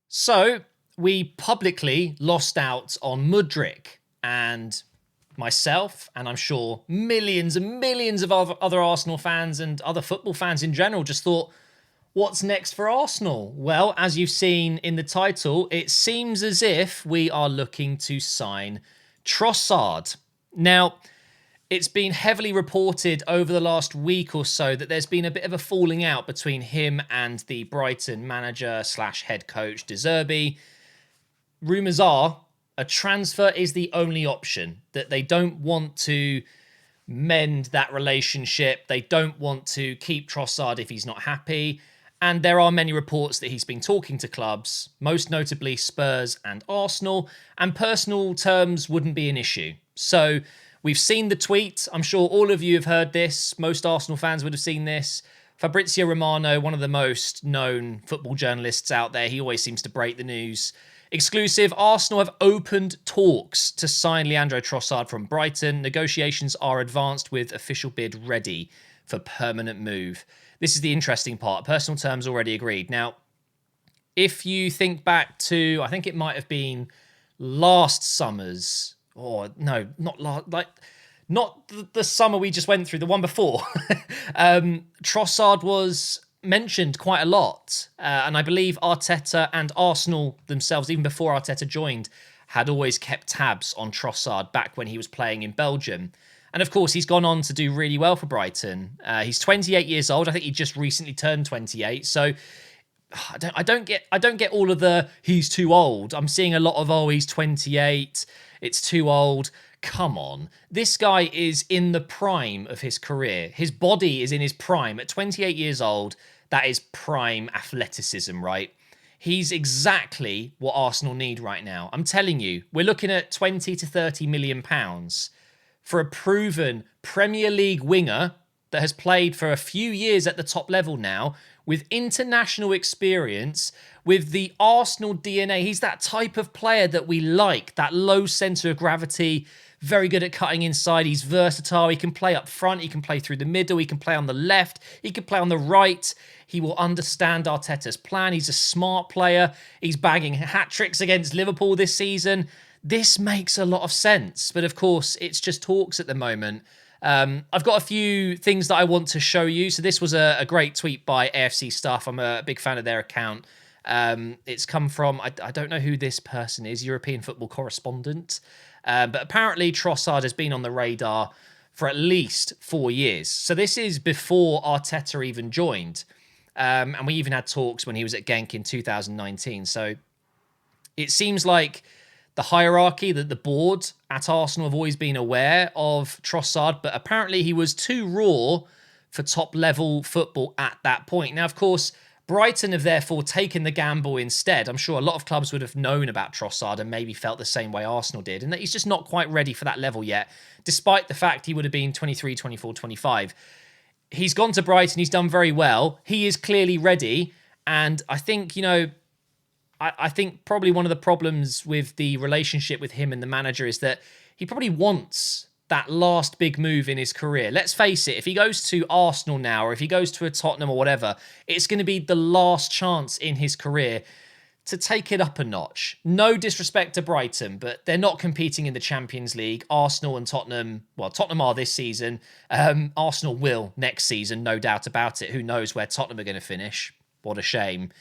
So we publicly lost out on MUDRYK, and myself, and I'm sure millions and millions of other Arsenal fans and other football fans in general just thought, what's next for Arsenal? Well, as you've seen in the title, it seems as if we are looking to sign Trossard. Now, it's been heavily reported over the last week or so that there's been a bit of a falling out between him and the Brighton manager slash head coach, De Zerbi. Rumours are a transfer is the only option, that they don't want to mend that relationship. They don't want to keep Trossard if he's not happy. And there are many reports that he's been talking to clubs, most notably Spurs and Arsenal, and personal terms wouldn't be an issue. So we've seen the tweet. I'm sure all of you have heard this. Most Arsenal fans would have seen this. Fabrizio Romano, one of the most known football journalists out there, he always seems to break the news. Exclusive, Arsenal have opened talks to sign Leandro Trossard from Brighton. Negotiations are advanced with official bid ready for permanent move. This is the interesting part. Personal terms already agreed. Now, if you think back to, I think it might have been last summer's, or no, not last, like, not the summer we just went through, the one before. Trossard was mentioned quite a lot. And I believe Arteta and Arsenal themselves, even before Arteta joined, had always kept tabs on Trossard back when he was playing in Belgium. And of course, he's gone on to do really well for Brighton. He's 28 years old. I think he just recently turned 28. So I don't get all of the he's too old. I'm seeing a lot of, oh, he's 28. It's too old. Come on. This guy is in the prime of his career. His body is in his prime. At 28 years old, that is prime athleticism, right? He's exactly what Arsenal need right now. I'm telling you, we're looking at 20 to 30 million pounds for a proven Premier League winger that has played for a few years at the top level now, with international experience, with the Arsenal DNA. He's that type of player that we like, that low centre of gravity, very good at cutting inside. He's versatile. He can play up front. He can play through the middle. He can play on the left. He can play on the right. He will understand Arteta's plan. He's a smart player. He's bagging hat-tricks against Liverpool this season. This makes a lot of sense. But of course, it's just talks at the moment. I've got a few things that I want to show you. So this was a great tweet by AFC Stuff. I'm a big fan of their account. It's come from, I don't know who this person is, European football correspondent. But apparently Trossard has been on the radar for at least 4 years. So this is before Arteta even joined. And we even had talks when he was at Genk in 2019. So it seems like the hierarchy, that the board at Arsenal have always been aware of Trossard, but apparently he was too raw for top-level football at that point. Now, of course, Brighton have therefore taken the gamble instead. I'm sure a lot of clubs would have known about Trossard and maybe felt the same way Arsenal did, and that he's just not quite ready for that level yet, despite the fact he would have been 23, 24, 25. He's gone to Brighton, he's done very well. He is clearly ready, and I think, I think probably one of the problems with the relationship with him and the manager is that he probably wants that last big move in his career. Let's face it, if he goes to Arsenal now, or if he goes to a Tottenham or whatever, it's going to be the last chance in his career to take it up a notch. No disrespect to Brighton, but they're not competing in the Champions League. Arsenal and Tottenham, well, Tottenham are this season. Arsenal will next season, no doubt about it. Who knows where Tottenham are going to finish? What a shame.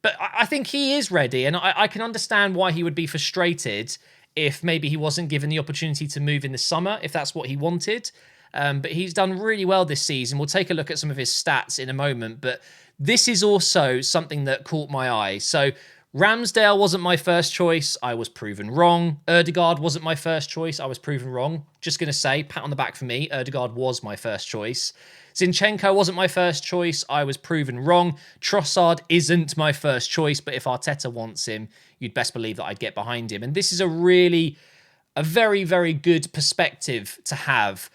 But I think he is ready, and I can understand why he would be frustrated if maybe he wasn't given the opportunity to move in the summer, if that's what he wanted. But he's done really well this season. We'll take a look at some of his stats in a moment, but this is also something that caught my eye. So Ramsdale wasn't my first choice. I was proven wrong. Ødegaard wasn't my first choice. I was proven wrong. Just going to say, pat on the back for me. Ødegaard was my first choice. Zinchenko wasn't my first choice. I was proven wrong. Trossard isn't my first choice, but if Arteta wants him, you'd best believe that I'd get behind him. And this is a very, very good perspective to have.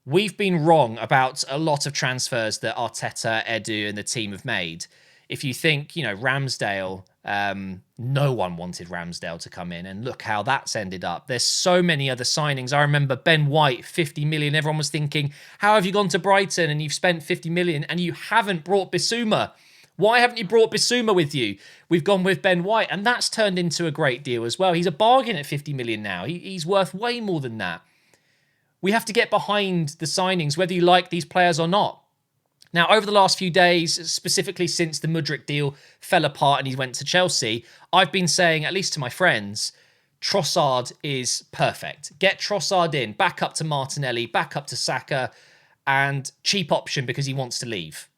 We've been wrong about a lot of transfers that Arteta, Edu, and the team have made. If you think, Ramsdale, no one wanted Ramsdale to come in, and look how that's ended up. There's so many other signings. I remember Ben White, 50 million. Everyone was thinking, how have you gone to Brighton and you've spent 50 million and you haven't brought Bissouma? Why haven't you brought Bissouma with you? We've gone with Ben White, and that's turned into a great deal as well. He's a bargain at 50 million now. He's worth way more than that. We have to get behind the signings, whether you like these players or not. Now, over the last few days, specifically since the MUDRYK deal fell apart and he went to Chelsea, I've been saying, at least to my friends, Trossard is perfect. Get Trossard in, back up to Martinelli, back up to Saka, and cheap option because he wants to leave.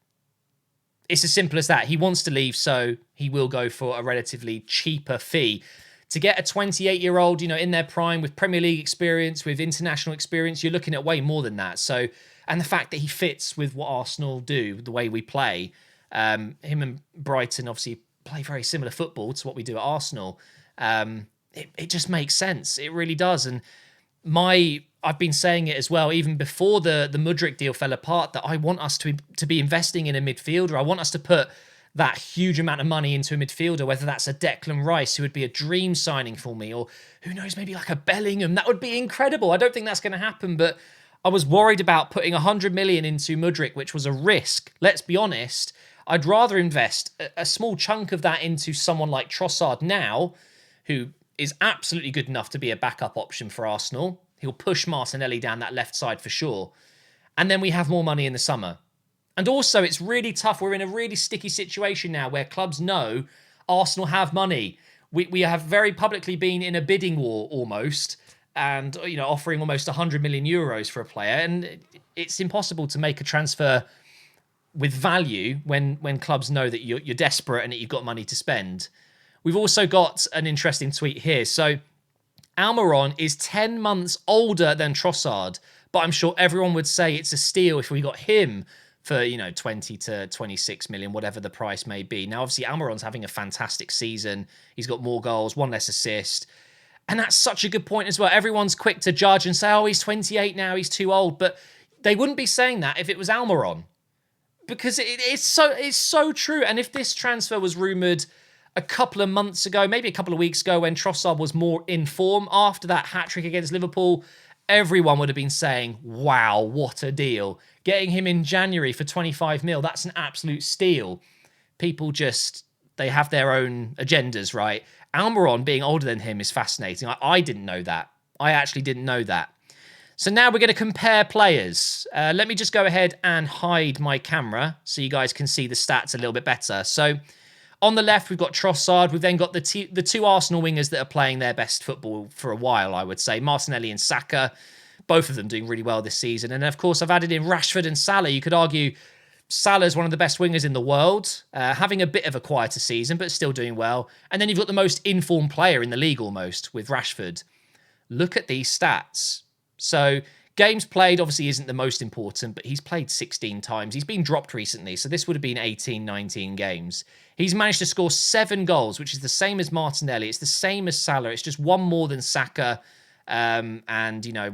It's as simple as that. He wants to leave, so he will go for a relatively cheaper fee. To get a 28-year-old, in their prime with Premier League experience, with international experience, you're looking at way more than that. So, and the fact that he fits with what Arsenal do, the way we play, him and Brighton obviously play very similar football to what we do at Arsenal. It just makes sense. It really does. And I've been saying it as well, even before the MUDRYK deal fell apart, that I want us to be investing in a midfielder. I want us to put that huge amount of money into a midfielder, whether that's a Declan Rice, who would be a dream signing for me, or who knows, maybe like a Bellingham. That would be incredible. I don't think that's going to happen, but I was worried about putting 100 million into MUDRYK, which was a risk. Let's be honest. I'd rather invest a small chunk of that into someone like Trossard now, who is absolutely good enough to be a backup option for Arsenal. He'll push Martinelli down that left side for sure. And then we have more money in the summer. And also, it's really tough. We're in a really sticky situation now where clubs know Arsenal have money. We have very publicly been in a bidding war almost, and offering almost 100 million euros for a player. And it's impossible to make a transfer with value when clubs know that you're desperate and that you've got money to spend. We've also got an interesting tweet here. So Almiron is 10 months older than Trossard, but I'm sure everyone would say it's a steal if we got him for, 20 to 26 million, whatever the price may be. Now, obviously, Almiron's having a fantastic season. He's got more goals, one less assist. And that's such a good point as well. Everyone's quick to judge and say, oh, he's 28 now, he's too old. But they wouldn't be saying that if it was Almiron. Because it's so true. And if this transfer was rumoured a couple of months ago, maybe a couple of weeks ago, when Trossard was more in form after that hat-trick against Liverpool, everyone would have been saying, wow, what a deal. Getting him in January for 25 mil, that's an absolute steal. People they have their own agendas, right? Almiron being older than him is fascinating. I didn't know that. I actually didn't know that. So now we're going to compare players. Let me just go ahead and hide my camera so you guys can see the stats a little bit better. So on the left, we've got Trossard. We've then got the two Arsenal wingers that are playing their best football for a while, I would say. Martinelli and Saka, both of them doing really well this season. And of course, I've added in Rashford and Salah. You could argue Salah's one of the best wingers in the world, having a bit of a quieter season, but still doing well. And then you've got the most informed player in the league almost with Rashford. Look at these stats. So games played obviously isn't the most important, but he's played 16 times. He's been dropped recently, so this would have been 18, 19 games. He's managed to score 7 goals, which is the same as Martinelli. It's the same as Salah. It's just one more than Saka and,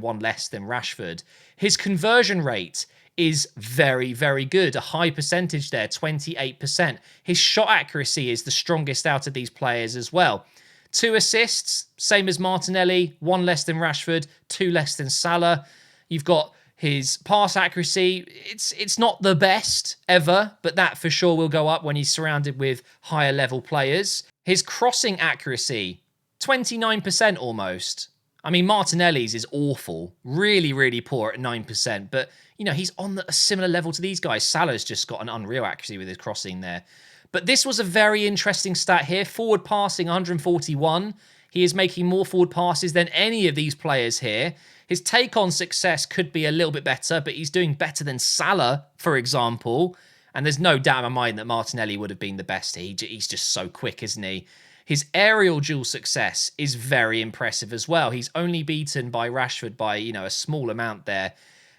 one less than Rashford. His conversion rate is very, very good. A high percentage there, 28%. His shot accuracy is the strongest out of these players as well. 2 assists, same as Martinelli, 1 less than Rashford, 2 less than Salah. You've got his pass accuracy. It's not the best ever, but that for sure will go up when he's surrounded with higher level players. His crossing accuracy, 29% almost. I mean, Martinelli's is awful. Really, really poor at 9%. But, he's on a similar level to these guys. Salah's just got an unreal accuracy with his crossing there. But this was a very interesting stat here. Forward passing, 141. He is making more forward passes than any of these players here. His take-on success could be a little bit better, but he's doing better than Salah, for example. And there's no doubt in my mind that Martinelli would have been the best. He's just so quick, isn't he? His aerial duel success is very impressive as well. He's only beaten by Rashford by, a small amount there.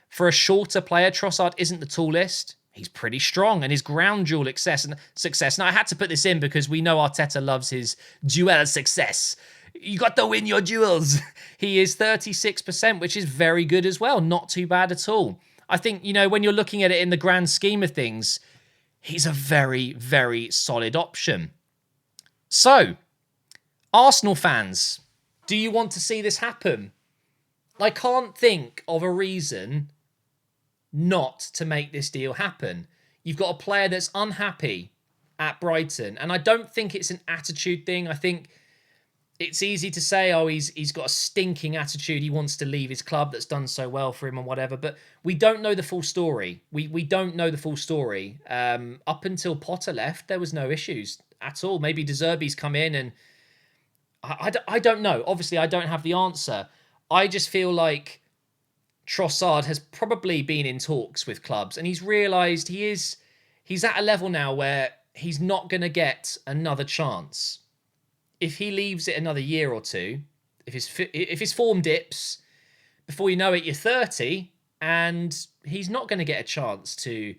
For a shorter player, Trossard isn't the tallest. He's pretty strong, and his ground duel success. Now, I had to put this in because we know Arteta loves his duel success. You got to win your duels. He is 36%, which is very good as well. Not too bad at all. I think, when you're looking at it in the grand scheme of things, he's a very, very solid option. So, Arsenal fans, do you want to see this happen? I can't think of a reason not to make this deal happen. You've got a player that's unhappy at Brighton. And I don't think it's an attitude thing. I think it's easy to say, oh, he's got a stinking attitude. He wants to leave his club that's done so well for him and whatever. But we don't know the full story. We don't know the full story. Up until Potter left, there was no issues at all. Maybe De Zerbi's come in and I don't know. Obviously, I don't have the answer. I just feel like Trossard has probably been in talks with clubs and he's realised he's at a level now where he's not going to get another chance. If he leaves it another year or two, if his form dips, before you know it, you're 30 and he's not going to get a chance to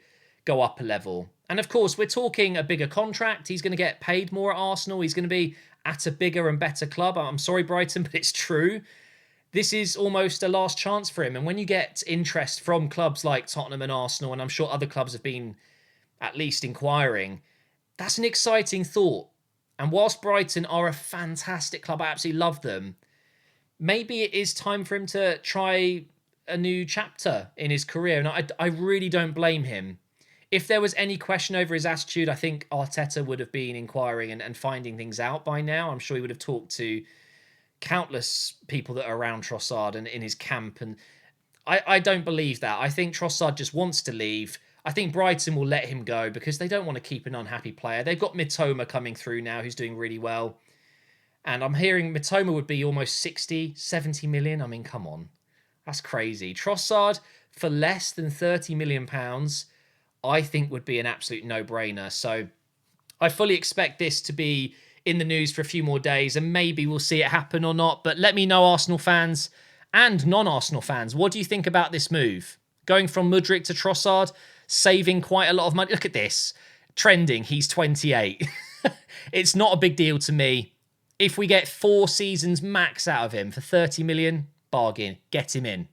go up a level. And of course, we're talking a bigger contract. He's going to get paid more at Arsenal. He's going to be at a bigger and better club. I'm sorry, Brighton, but it's true. This is almost a last chance for him. And when you get interest from clubs like Tottenham and Arsenal, and I'm sure other clubs have been at least inquiring, that's an exciting thought. And whilst Brighton are a fantastic club, I absolutely love them, maybe it is time for him to try a new chapter in his career. And I really don't blame him. If there was any question over his attitude, I think Arteta would have been inquiring and finding things out by now. I'm sure he would have talked to countless people that are around Trossard and in his camp. And I don't believe that. I think Trossard just wants to leave. I think Brighton will let him go because they don't want to keep an unhappy player. They've got Mitoma coming through now, who's doing really well. And I'm hearing Mitoma would be almost 60, 70 million. I mean, come on. That's crazy. Trossard for less than £30 million, I think would be an absolute no-brainer. So I fully expect this to be in the news for a few more days and maybe we'll see it happen or not. But let me know, Arsenal fans and non-Arsenal fans, what do you think about this move? Going from MUDRYK to Trossard, saving quite a lot of money. Look at this. Trending, he's 28. It's not a big deal to me. If we get 4 seasons max out of him for 30 million, bargain. Get him in.